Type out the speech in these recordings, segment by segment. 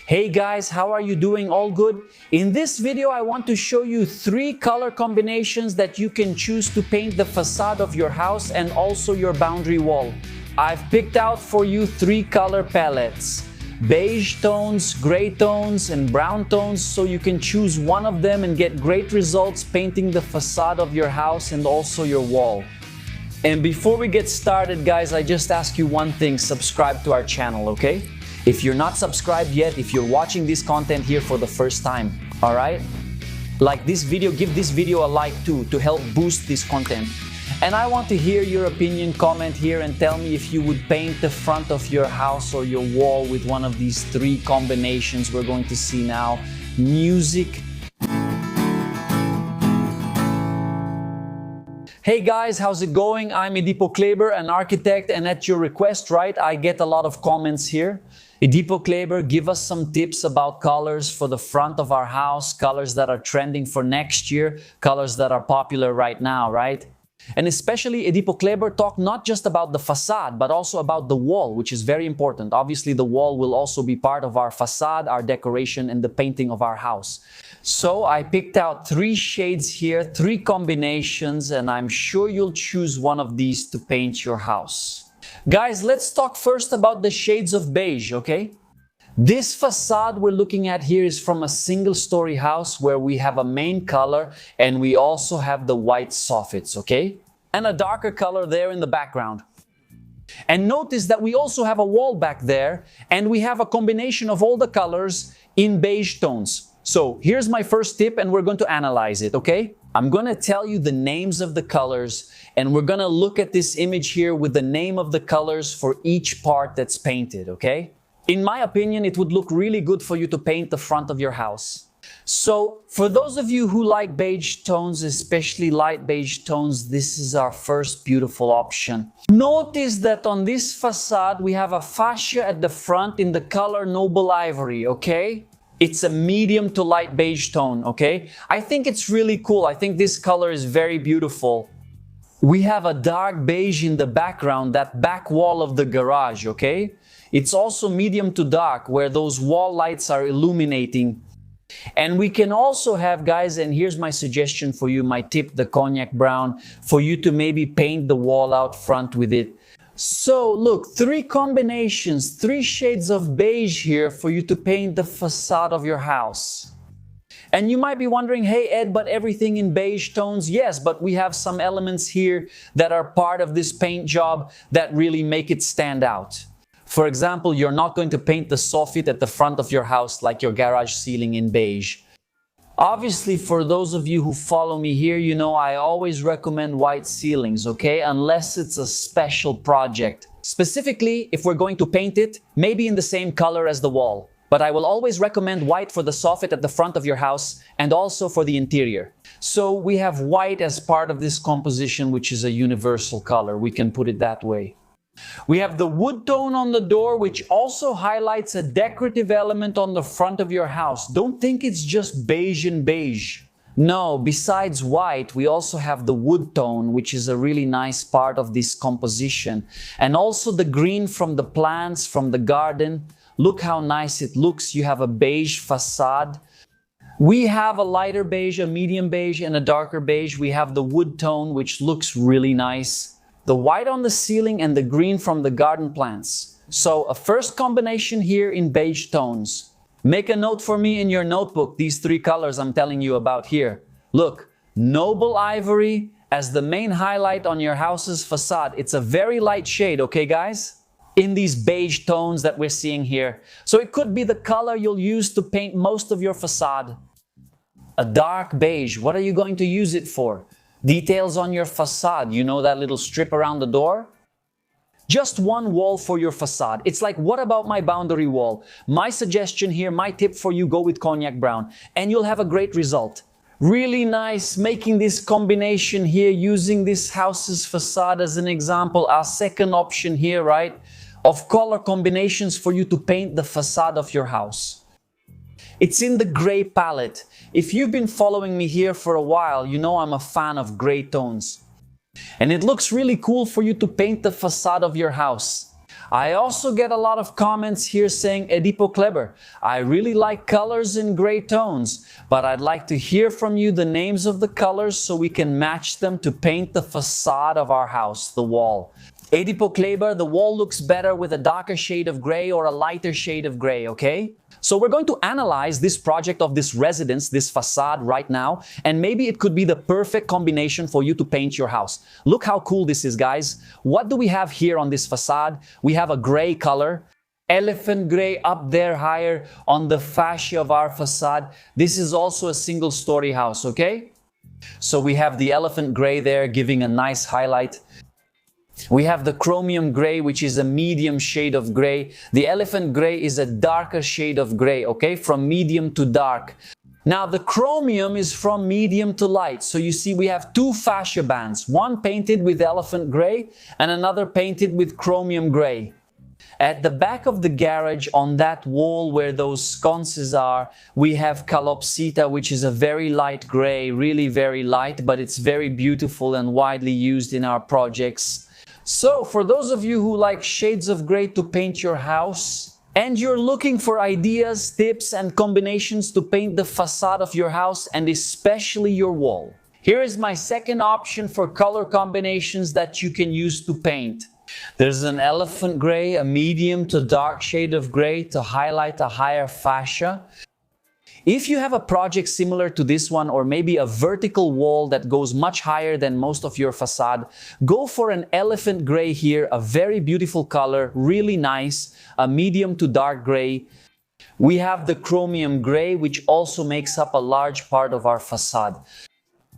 Hey guys, how are you doing? All good? In this video, I want to show you 3 color combinations that you can choose to paint the facade of your house and also your boundary wall. I've picked out for you 3 color palettes: beige tones, gray tones, and brown tones, so you can choose one of them and get great results painting the facade of your house and also your wall. And before we get started, guys, I just ask you one thing: subscribe to our channel, okay? If you're not subscribed yet, if you're watching this content here for the first time, all right? Like this video, give this video a like too, to help boost this content. And I want to hear your opinion. Comment here and tell me if you would paint the front of your house or your wall with one of these 3 combinations we're going to see now. Music. Hey guys, how's it going? I'm Edipo Kleber, an architect, and at your request, right, I get a lot of comments here. Edipo Kleber, give us some tips about colors for the front of our house, colors that are trending for next year, colors that are popular right now, right? And especially Edipo Kleber talk not just about the facade, but also about the wall, which is very important. Obviously, the wall will also be part of our facade, our decoration, and the painting of our house. So I picked out 3 shades here, 3 combinations, and I'm sure you'll choose one of these to paint your house. Guys, let's talk first about the shades of beige, okay? This facade we're looking at here is from a single-story house where we have a main color and we also have the white soffits, okay? And a darker color there in the background. And notice that we also have a wall back there and we have a combination of all the colors in beige tones. So here's my first tip and we're going to analyze it, okay? I'm going to tell you the names of the colors and we're going to look at this image here with the name of the colors for each part that's painted, okay? In my opinion, it would look really good for you to paint the front of your house. So for those of you who like beige tones, especially light beige tones, this is our first beautiful option. Notice that on this facade, we have a fascia at the front in the color Noble Ivory, okay? It's a medium to light beige tone, okay? I think it's really cool. I think this color is very beautiful. We have a dark beige in the background, that back wall of the garage, okay? It's also medium to dark, where those wall lights are illuminating. And we can also have, guys, and here's my suggestion for you, my tip, the cognac brown, for you to maybe paint the wall out front with it. So look, 3 combinations, 3 shades of beige here for you to paint the facade of your house. And you might be wondering, hey Ed, but everything in beige tones? Yes, but we have some elements here that are part of this paint job that really make it stand out. For example, you're not going to paint the soffit at the front of your house like your garage ceiling in beige. Obviously, for those of you who follow me here, you know I always recommend white ceilings, okay? Unless it's a special project. Specifically, if we're going to paint it, maybe in the same color as the wall. But I will always recommend white for the soffit at the front of your house and also for the interior. So we have white as part of this composition, which is a universal color. We can put it that way. We have the wood tone on the door, which also highlights a decorative element on the front of your house. Don't think it's just beige and beige. No, besides white, we also have the wood tone, which is a really nice part of this composition. And also the green from the plants, from the garden. Look how nice it looks. You have a beige facade. We have a lighter beige, a medium beige, and a darker beige. We have the wood tone, which looks really nice. The white on the ceiling and the green from the garden plants. So a first combination here in beige tones. Make a note for me in your notebook, these 3 colors I'm telling you about here. Look, Noble Ivory as the main highlight on your house's facade. It's a very light shade, okay guys? In these beige tones that we're seeing here. So it could be the color you'll use to paint most of your facade. A dark beige, what are you going to use it for? Details on your facade, you know that little strip around the door? Just one wall for your facade. It's like, what about my boundary wall? My suggestion here, my tip for you, go with cognac brown and you'll have a great result. Really nice making this combination here, using this house's facade as an example. Our second option here, right, of color combinations for you to paint the facade of your house. It's in the gray palette. If you've been following me here for a while, you know I'm a fan of gray tones. And it looks really cool for you to paint the facade of your house. I also get a lot of comments here saying, Edipo Kleber, I really like colors in gray tones, but I'd like to hear from you the names of the colors so we can match them to paint the facade of our house, the wall. Edipo Kleber, the wall looks better with a darker shade of gray or a lighter shade of gray, okay? So we're going to analyze this project of this residence, this facade right now, and maybe it could be the perfect combination for you to paint your house. Look how cool this is, guys. What do we have here on this facade? We have a gray color, elephant gray up there higher on the fascia of our facade. This is also a single-story house, okay? So we have the elephant gray there giving a nice highlight. We have the chromium gray, which is a medium shade of gray. The elephant gray is a darker shade of gray, okay? From medium to dark. Now, the chromium is from medium to light. So you see we have two fascia bands, one painted with elephant gray and another painted with chromium gray. At the back of the garage, on that wall where those sconces are, we have calopsita, which is a very light gray, really very light, but it's very beautiful and widely used in our projects. So, for those of you who like shades of gray to paint your house, and you're looking for ideas, tips, and combinations to paint the facade of your house and especially your wall, here is my second option for color combinations that you can use to paint. There's an elephant gray, a medium to dark shade of gray to highlight a higher fascia. If you have a project similar to this one, or maybe a vertical wall that goes much higher than most of your facade, go for an elephant gray here, a very beautiful color, really nice, a medium to dark gray. We have the chromium gray, which also makes up a large part of our facade.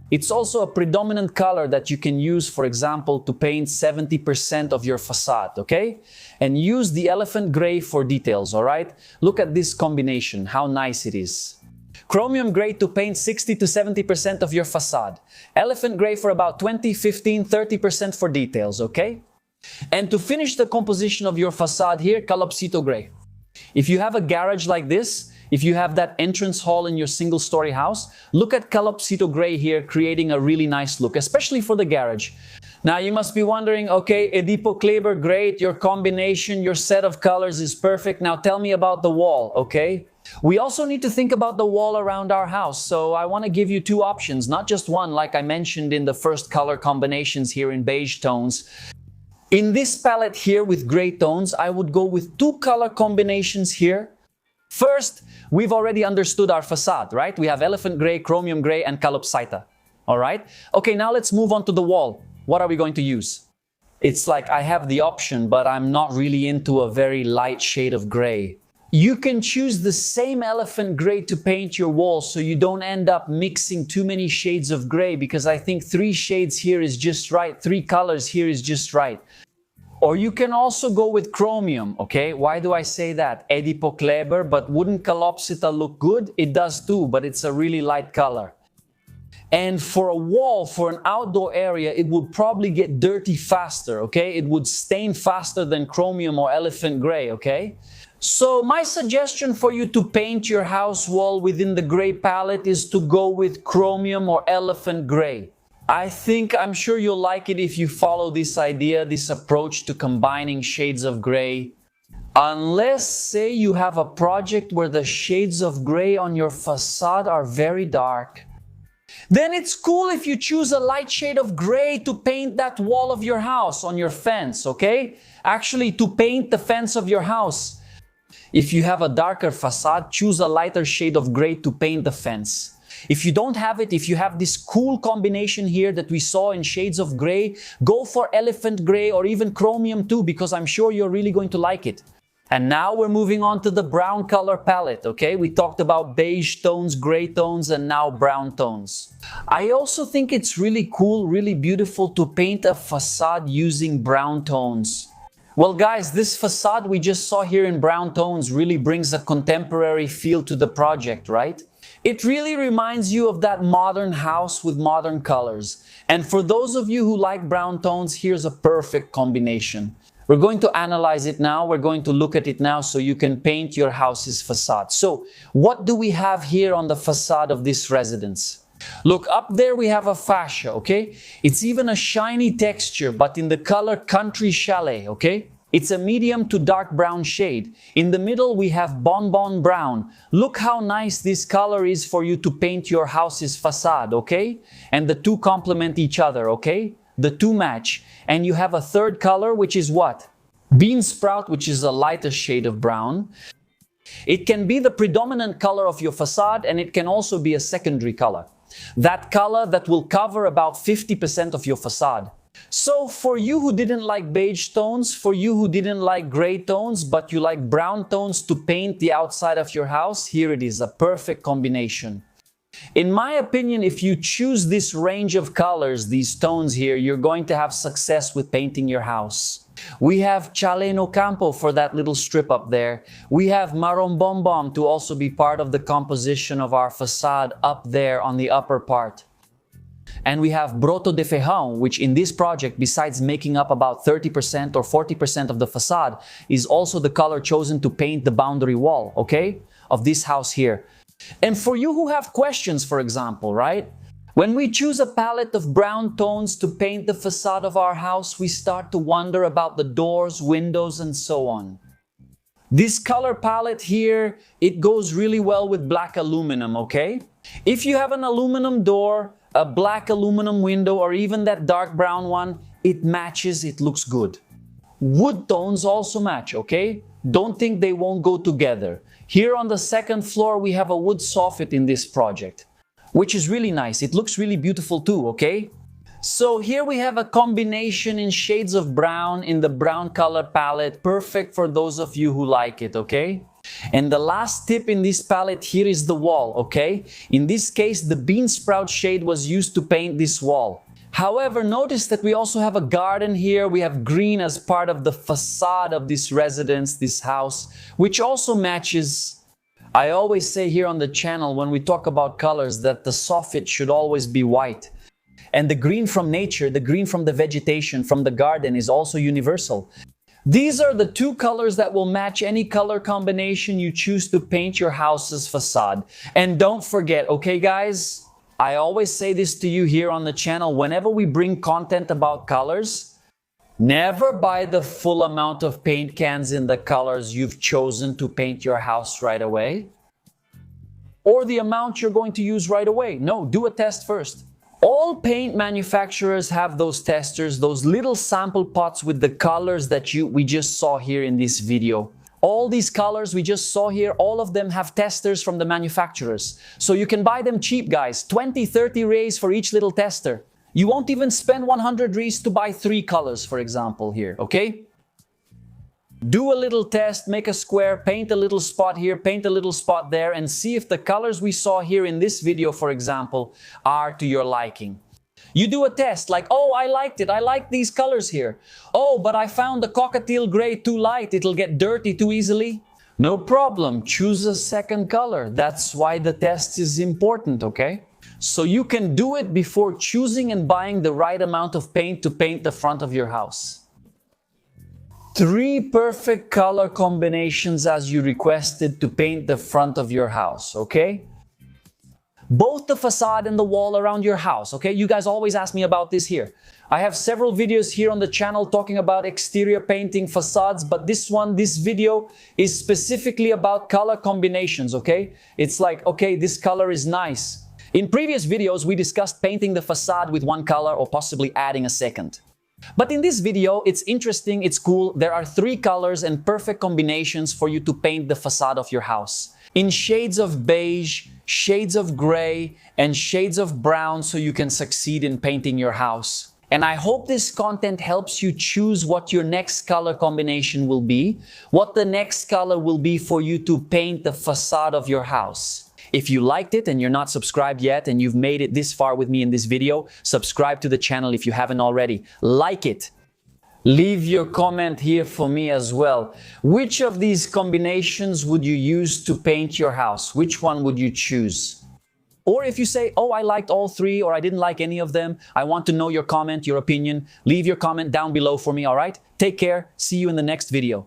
It's also a predominant color that you can use, for example, to paint 70% of your facade, okay? And use the elephant gray for details, all right? Look at this combination, how nice it is. Chromium gray to paint 60 to 70% of your facade. Elephant gray for about 20, 15, 30% for details, okay? And to finish the composition of your facade here, calopsito gray. If you have a garage like this, if you have that entrance hall in your single-story house, look at calopsito gray here creating a really nice look, especially for the garage. Now you must be wondering, okay, Edipo Kleber, great, your combination, your set of colors is perfect. Now tell me about the wall, okay? We also need to think about the wall around our house, so I want to give you two options, not just one like I mentioned in the first color combinations here in beige tones. In this palette here with gray tones, I would go with two color combinations here. First, we've already understood our facade, right? We have elephant gray, chromium gray, and calopsita. All right? Okay, now let's move on to the wall. What are we going to use? It's like I have the option, but I'm not really into a very light shade of gray. You can choose the same elephant gray to paint your wall so you don't end up mixing too many shades of gray, because I think 3 shades here is just right, 3 colors here is just right. Or you can also go with chromium, okay? Why do I say that? Edipo Kleber, but wouldn't calopsita look good? It does too, but it's a really light color. And for a wall, for an outdoor area, it would probably get dirty faster, okay? It would stain faster than chromium or elephant gray, okay? So my suggestion for you to paint your house wall within the gray palette is to go with chromium or elephant gray. I'm sure you'll like it if you follow this idea, this approach to combining shades of gray. Unless, say, you have a project where the shades of gray on your facade are very dark. Then it's cool if you choose a light shade of gray to paint that wall of your house on your fence, okay? Actually, to paint the fence of your house. If you have a darker facade, choose a lighter shade of gray to paint the fence. If you don't have it, if you have this cool combination here that we saw in shades of gray, go for elephant gray or even chromium too, because I'm sure you're really going to like it. And now we're moving on to the brown color palette, okay? We talked about beige tones, gray tones, and now brown tones. I also think it's really cool, really beautiful to paint a facade using brown tones. Well guys, this facade we just saw here in brown tones really brings a contemporary feel to the project, right? It really reminds you of that modern house with modern colors. And for those of you who like brown tones, here's a perfect combination. We're going to analyze it now. We're going to look at it now so you can paint your house's facade. So, what do we have here on the facade of this residence? Look, up there we have a fascia, okay? It's even a shiny texture, but in the color Country Chalet, okay? It's a medium to dark brown shade. In the middle, we have bonbon brown. Look how nice this color is for you to paint your house's facade, okay? And the two complement each other, okay? The two match. And you have a third color, which is what? Bean sprout, which is a lighter shade of brown. It can be the predominant color of your facade, and it can also be a secondary color. That color that will cover about 50% of your facade. So for you who didn't like beige tones, for you who didn't like gray tones, but you like brown tones to paint the outside of your house, here it is, a perfect combination. In my opinion, if you choose this range of colors, these tones here, you're going to have success with painting your house. We have Chaleno Campo for that little strip up there. We have Marron Bombom to also be part of the composition of our facade up there on the upper part. And we have Broto de Feijão, which in this project, besides making up about 30% or 40% of the facade, is also the color chosen to paint the boundary wall, okay, of this house here. And for you who have questions, for example, right? When we choose a palette of brown tones to paint the facade of our house, we start to wonder about the doors, windows, and so on. This color palette here, it goes really well with black aluminum, okay? If you have an aluminum door, a black aluminum window, or even that dark brown one, it matches, it looks good. Wood tones also match, okay? Don't think they won't go together. Here on the second floor, we have a wood soffit in this project, which is really nice. It looks really beautiful too, okay? So here we have a combination in shades of brown in the brown color palette, perfect for those of you who like it, okay? And the last tip in this palette here is the wall, okay? In this case, the bean sprout shade was used to paint this wall. However, notice that we also have a garden here. We have green as part of the facade of this residence, this house, which also matches. I always say here on the channel when we talk about colors that the soffit should always be white. And the green from nature, the green from the vegetation, from the garden is also universal. These are the two colors that will match any color combination you choose to paint your house's facade. And don't forget, okay guys? I always say this to you here on the channel, whenever we bring content about colors, never buy the full amount of paint cans in the colors you've chosen to paint your house right away, or the amount you're going to use right away. No, do a test first. All paint manufacturers have those testers, those little sample pots with the colors that we just saw here in this video. All these colors we just saw here, all of them have testers from the manufacturers. So you can buy them cheap, guys. 20, 30 rays for each little tester. You won't even spend 100 rays to buy 3 colors, for example, here, okay? Do a little test, make a square, paint a little spot here, paint a little spot there, and see if the colors we saw here in this video, for example, are to your liking. You do a test like, oh, I liked it. I like these colors here. Oh, but I found the cockatiel gray too light. It'll get dirty too easily. No problem. Choose a second color. That's why the test is important, okay? So you can do it before choosing and buying the right amount of paint to paint the front of your house. 3 perfect color combinations as you requested to paint the front of your house, okay? Both the facade and the wall around your house, okay? You guys always ask me about this here. I have several videos here on the channel talking about exterior painting facades, but this video is specifically about color combinations, okay? It's like, okay, this color is nice. In previous videos, we discussed painting the facade with one color or possibly adding a second. But in this video, it's interesting, it's cool. There are 3 colors and perfect combinations for you to paint the facade of your house. In shades of beige, shades of gray, and shades of brown so you can succeed in painting your house. And I hope this content helps you choose what your next color combination will be, what the next color will be for you to paint the facade of your house. If you liked it and you're not subscribed yet and you've made it this far with me in this video, subscribe to the channel if you haven't already. Like it. Leave your comment here for me as well. Which of these combinations would you use to paint your house? Which one would you choose? Or if you say, oh, I liked all 3 or I didn't like any of them, I want to know your comment, your opinion. Leave your comment down below for me, all right? Take care. See you in the next video.